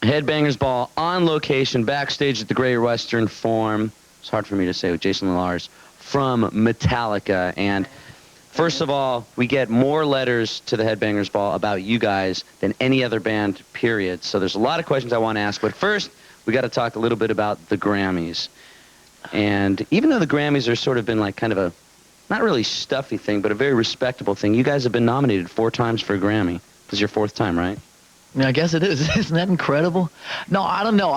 Headbangers Ball on location, backstage at the Great Western Forum. It's hard for me to say with Jason and Lars from Metallica. And first of all, we get more letters to the Headbangers Ball about you guys than any other band, period. So there's a lot of questions I want to ask. But first, we got to talk a little bit about the Grammys. And even though the Grammys are sort of been like kind of a, not really stuffy thing, but a very respectable thing, you guys have been nominated 4 times for a Grammy. This is your 4th time, right? Yeah, I guess it is. Isn't that incredible? No, I don't know.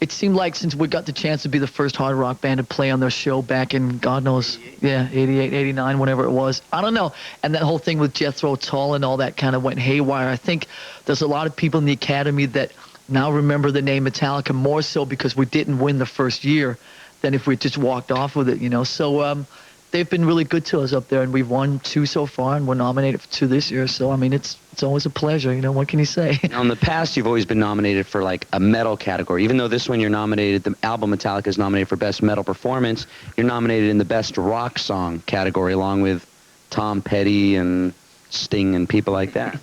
It seemed like since we got the chance to be the first hard rock band to play on their show back in, God knows, 88, 89, whatever it was. I don't know. And that whole thing with Jethro Tull and all that kind of went haywire. I think there's a lot of people in the Academy that now remember the name Metallica more so because we didn't win the first year than if we just walked off with it, you know. So they've been really good to us up there, and we've won 2 so far, and we're nominated for 2 this year. So, I mean, it's always a pleasure, you know. What can you say? Now, in the past, you've always been nominated for, like, a metal category. Even though this one you're nominated, the album Metallica is nominated for Best Metal Performance, you're nominated in the Best Rock Song category, along with Tom Petty and Sting and people like that.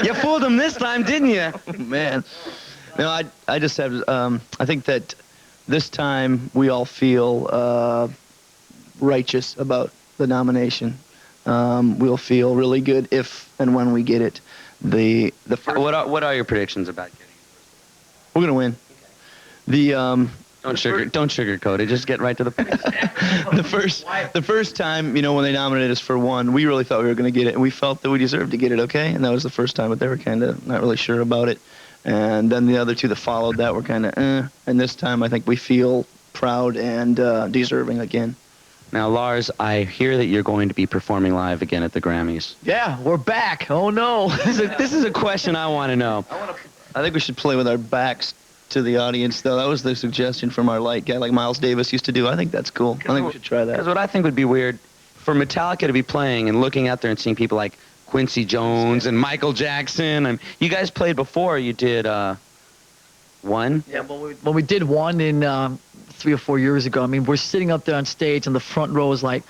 You fooled them this time, didn't you? Man. No, I just have, I think that this time we all feel righteous about the nomination. We'll feel really good if and when we get it. The first, what are your predictions about getting it? we're gonna win. The Don't sugarcoat it. Just get right to the point. the first time, you know, when they nominated us for 1, we really thought we were gonna get it, and we felt that we deserved to get it. Okay, and that was the first time, but they were kind of not really sure about it. And then the other 2 that followed that were kind of and this time I think we feel proud and deserving again. Now, Lars, I hear that you're going to be performing live again at the Grammys. Yeah, we're back. Oh, no. This is a question I want to know. I think we should play with our backs to the audience, though. That was the suggestion from our light guy, like Miles Davis used to do. I think that's cool. I think we should try that. Because what I think would be weird, for Metallica to be playing and looking out there and seeing people like Quincy Jones and Michael Jackson. You guys played before. You did 1? Yeah, when we did 1 in 3 or 4 years ago, I mean, we're sitting up there on stage, and the front row is like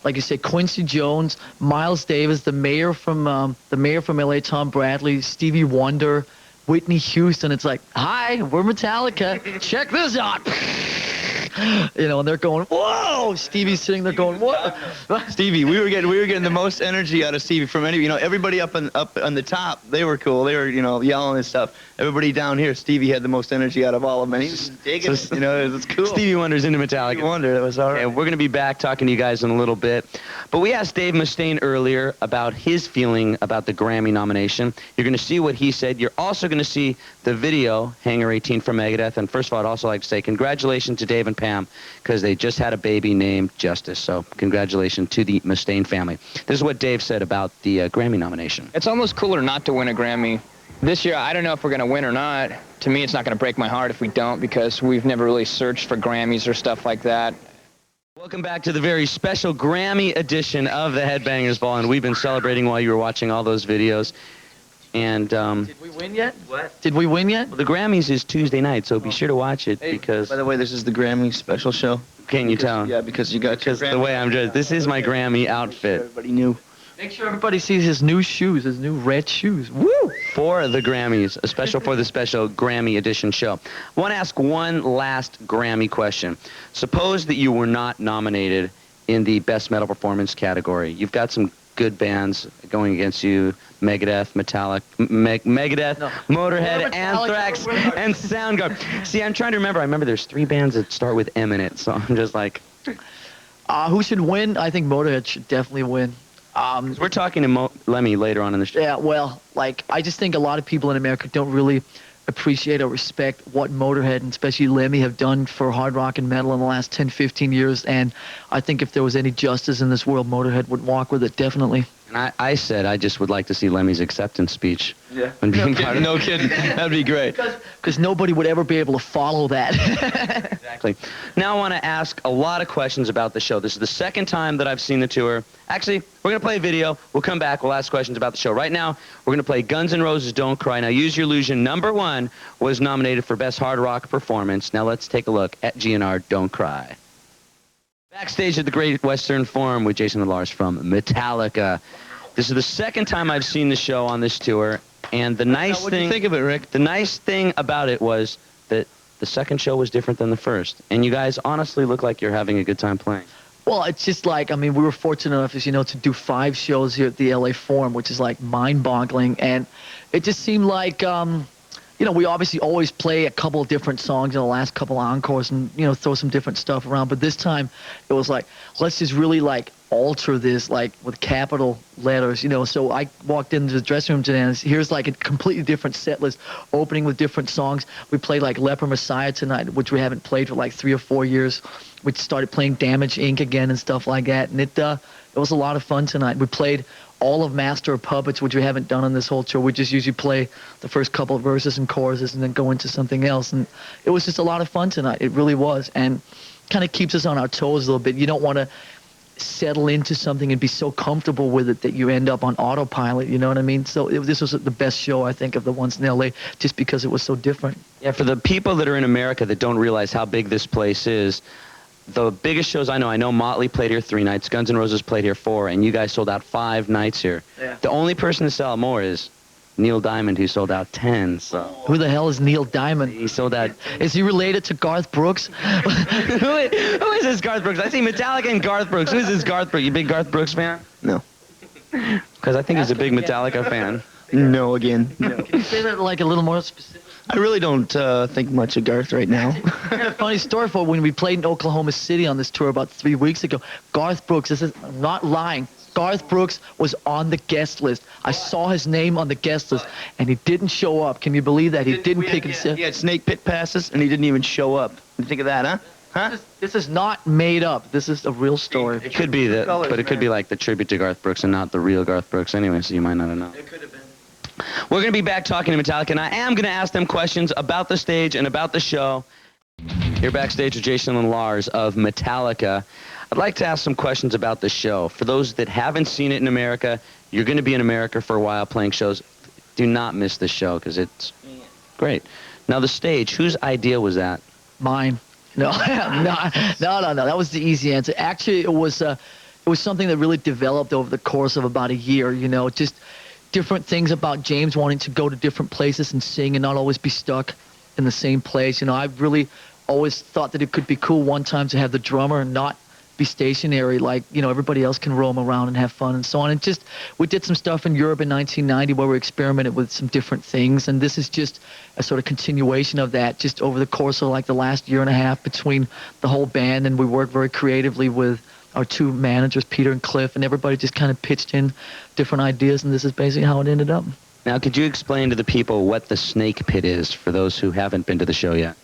you say, Quincy Jones, Miles Davis, the mayor from LA, Tom Bradley, Stevie Wonder, Whitney Houston. It's like, hi, we're Metallica. Check this out. You know, and they're going, whoa! Stevie's sitting there going, what? Stevie, we were getting the most energy out of Stevie from any, you know, everybody up on the top, they were cool. They were, you know, yelling and stuff. Everybody down here, Stevie had the most energy out of all of them. And he was digging it, you know, it was cool. Stevie Wonder's into Metallica. Stevie Wonder, that was all right. And we're going to be back talking to you guys in a little bit. But we asked Dave Mustaine earlier about his feeling about the Grammy nomination. You're going to see what he said. You're also going to see the video, Hangar 18 from Megadeth. And first of all, I'd also like to say congratulations to Dave and Pam, because they just had a baby named Justice. So congratulations to the Mustaine family. This is what Dave said about the Grammy nomination. It's almost cooler not to win a Grammy. This year, I don't know if we're going to win or not. To me, it's not going to break my heart if we don't, because we've never really searched for Grammys or stuff like that. Welcome back to the very special Grammy edition of the Headbangers Ball, and we've been celebrating while you were watching all those videos. And did we win yet? What? Did we win yet? Well, the Grammys is Tuesday night, so be sure to watch it, because... By the way, this is the Grammy special show. Can you tell? Yeah, because you got Because the way I'm dressed. This is my Grammy outfit. Everybody knew. Make sure everybody sees his new shoes, his new red shoes. Woo! For the Grammys, a special for the special Grammy edition show. I want to ask one last Grammy question. Suppose that you were not nominated in the Best Metal Performance category. You've got some good bands going against you: Megadeth, Megadeth, Motorhead, Anthrax, and Soundgarden. See, I'm trying to remember. I remember there's 3 bands that start with M in it, so I'm just like... Who should win? I think Motorhead should definitely win. We're talking to Lemmy later on in the show. Yeah, well, like, I just think a lot of people in America don't really appreciate or respect what Motorhead, and especially Lemmy, have done for hard rock and metal in the last 10, 15 years. And I think if there was any justice in this world, Motorhead would walk with it, definitely. And I said I just would like to see Lemmy's acceptance speech. Yeah. When being part of No kidding. That'd be great. Because nobody would ever be able to follow that. Exactly. Now I want to ask a lot of questions about the show. This is the second time that I've seen the tour. Actually, we're going to play a video. We'll come back. We'll ask questions about the show. Right now, we're going to play Guns N' Roses' Don't Cry. Now, Use Your Illusion, #1, was nominated for Best Hard Rock Performance. Now let's take a look at GNR Don't Cry. Backstage at the Great Western Forum with Jason and Lars from Metallica. This is the second time I've seen the show on this tour, And the nice What'd you thing, think of it, Rick? the nice thing about it was that the second show was different than the first, and you guys honestly look like you're having a good time playing. Well, it's just like, I mean, we were fortunate enough, as you know, to do 5 shows here at the LA Forum, which is like mind-boggling. And it just seemed like, you know, we obviously always play a couple of different songs in the last couple of encores and, you know, throw some different stuff around. But this time it was like, let's just really like alter this like with capital letters, you know. So I walked into the dressing room today and here's like a completely different set list, opening with different songs. We played like Leper Messiah tonight, which we haven't played for like 3 or 4 years. We started playing Damage Inc. again and stuff like that. And it was a lot of fun tonight. We played all of Master of Puppets, which we haven't done on this whole tour. We just usually play the first couple of verses and choruses and then go into something else. And it was just a lot of fun tonight. It really was. And kind of keeps us on our toes a little bit. You don't want to settle into something and be so comfortable with it that you end up on autopilot, you know what I mean? So this was the best show, I think, of the ones in LA, just because it was so different. Yeah, for the people that are in America that don't realize how big this place is, the biggest shows I know Motley played here 3 nights, Guns N' Roses played here 4, and you guys sold out 5 nights here. Yeah. The only person to sell out more is Neil Diamond, who sold out 10. So Who the hell is Neil Diamond? he sold out. Is he related to Garth Brooks? who is this Garth Brooks? I see Metallica and Garth Brooks. Who is this Garth Brooks? You big Garth Brooks fan? No. Because I think he's a big Metallica fan. No, again. No. Can you say that like a little more specific? I really don't think much of Garth right now. I got a funny story for when we played in Oklahoma City on this tour about 3 weeks ago. Garth Brooks, I'm not lying, Garth Brooks was on the guest list. I saw his name on the guest list, and he didn't show up. Can you believe that? He didn't pick himself. He had snake pit passes, and he didn't even show up. You think of that, huh? Huh? This is not made up. This is a real story. It could be that, but it could be like the tribute to Garth Brooks and not the real Garth Brooks anyway, so you might not have known. It could have been. We're going to be back talking to Metallica, and I am going to ask them questions about the stage and about the show. Here backstage with Jason and Lars of Metallica. I'd like to ask some questions about the show. For those that haven't seen it in America, you're going to be in America for a while playing shows. Do not miss this show because it's great. Now, the stage, whose idea was that? Mine. No, no. That was the easy answer. Actually, it was something that really developed over the course of about a year. You know, just different things about James wanting to go to different places and sing and not always be stuck in the same place. You know, I really always thought that it could be cool one time to have the drummer and not be stationary like, you know, everybody else can roam around and have fun and so on. And just, we did some stuff in Europe in 1990 where we experimented with some different things. And this is just a sort of continuation of that, just over the course of like the last year and a half between the whole band. And we worked very creatively with our 2 managers, Peter and Cliff, and everybody just kind of pitched in different ideas, and this is basically how it ended up. Now, could you explain to the people what the snake pit is for those who haven't been to the show yet?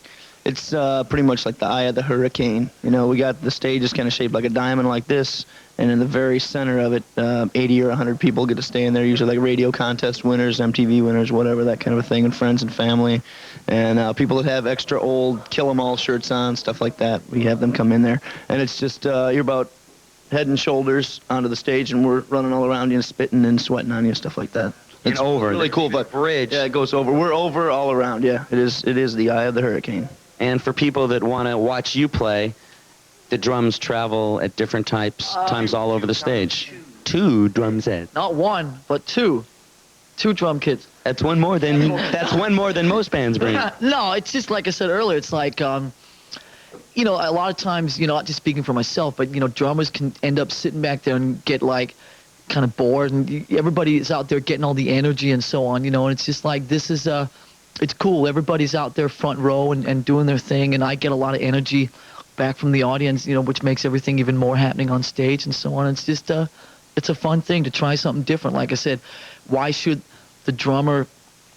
It's pretty much like the eye of the hurricane. You know, we got the stage is kind of shaped like a diamond like this, and in the very center of it, 80 or 100 people get to stay in there, usually like radio contest winners, MTV winners, whatever, that kind of a thing, and friends and family. And people that have extra old Kill 'Em All shirts on, stuff like that, we have them come in there. And it's just, you're about head and shoulders onto the stage, and we're running all around you and spitting and sweating on you and stuff like that. And It's over. really cool, but Bridge. yeah, it goes over. We're over all around. Yeah, it is the eye of the hurricane. And for people that want to watch you play, the drums travel at different times all over the stage. 2 drum sets. Not 1, but 2. 2 drum kits. That's one more than most bands bring. No, it's just like I said earlier. It's like, you know, a lot of times, you know, not just speaking for myself, but, you know, drummers can end up sitting back there and get, like, kind of bored, and everybody is out there getting all the energy and so on, you know, and it's just like, this is, it's cool. Everybody's out there front row and doing their thing, and I get a lot of energy back from the audience, you know, which makes everything even more happening on stage and so on. It's just, it's a fun thing to try something different. Like I said, why should the drummer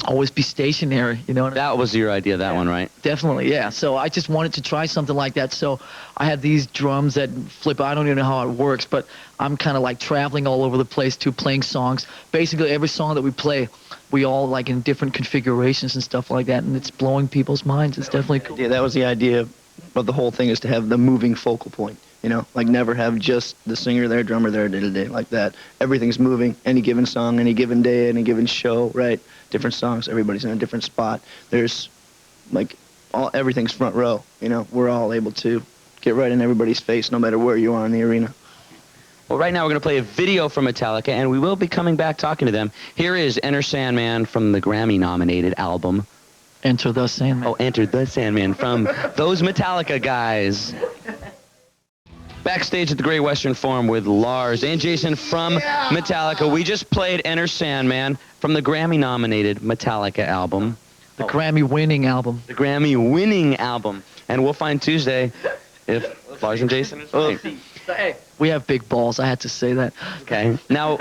always be stationary, you know? That was your idea, that one, right? Definitely, yeah. So I just wanted to try something like that. So I had these drums that flip. I don't even know how it works, but I'm kind of like traveling all over the place too, playing songs. Basically, every song that we play, we all like in different configurations and stuff like that, and it's blowing people's minds. It's definitely cool. Yeah, that was the idea of the whole thing, is to have the moving focal point. You know, like never have just the singer there, drummer there, day-to-day, like that. Everything's moving, any given song, any given day, any given show, right? Different songs, everybody's in a different spot. There's, like, everything's front row, you know? We're all able to get right in everybody's face no matter where you are in the arena. Well, right now we're going to play a video from Metallica, and we will be coming back talking to them. Here is Enter Sandman from the Grammy-nominated album. Enter the Sandman. Oh, Enter the Sandman from those Metallica guys. Backstage at the Great Western Forum with Lars and Jason from Metallica. We just played Enter Sandman from the Grammy-nominated Metallica album. The Grammy-winning album. The Grammy-winning album. And we'll find Tuesday if Lars and Jason is right. Hey, we have big balls. I had to say that. Okay. Now,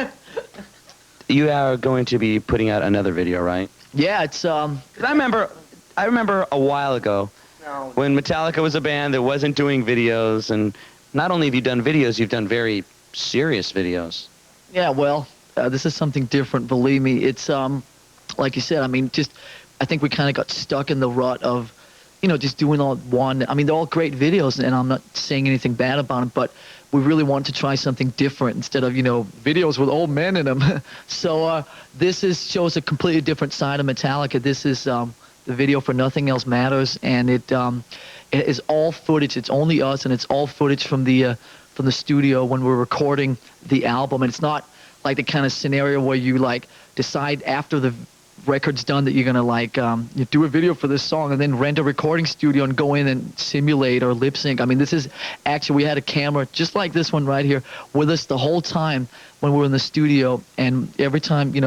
you are going to be putting out another video, right? Yeah, it's 'Cause I remember a while ago when Metallica was a band that wasn't doing videos, and not only have you done videos, you've done very serious videos. Yeah, well, this is something different. Believe me, it's like you said. I mean, I think we kind of got stuck in the rut of, just doing all one. I mean, they're all great videos, and I'm not saying anything bad about them, but we really wanted to try something different instead of, videos with old men in them. So this shows a completely different side of Metallica. This is the video for Nothing Else Matters, and it is all footage. It's only us, and it's all footage from the studio when we're recording the album. And it's not like the kind of scenario where you decide after the record's done that you're gonna you do a video for this song and then rent a recording studio and go in and simulate or lip sync. I mean, this is actually, we had a camera just like this one right here with us the whole time when we were in the studio, and every time we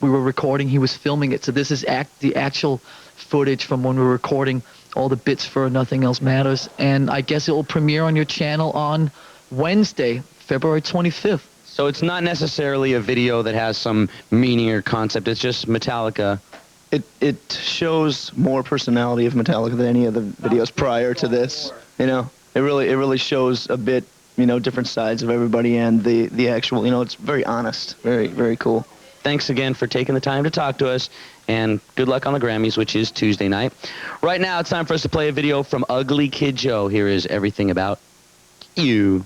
were recording, he was filming it. So this is the actual footage from when we were recording all the bits for Nothing Else Matters, and I guess it will premiere on your channel on Wednesday, February 25th. So it's not necessarily a video that has some meaning or concept. It's just Metallica. It shows more personality of Metallica than any of the videos prior to this. It really shows a bit, different sides of everybody, and the actual, it's very honest, very, very cool. Thanks again for taking the time to talk to us, and good luck on the Grammys, which is Tuesday night. Right now, it's time for us to play a video from Ugly Kid Joe. Here is Everything About You.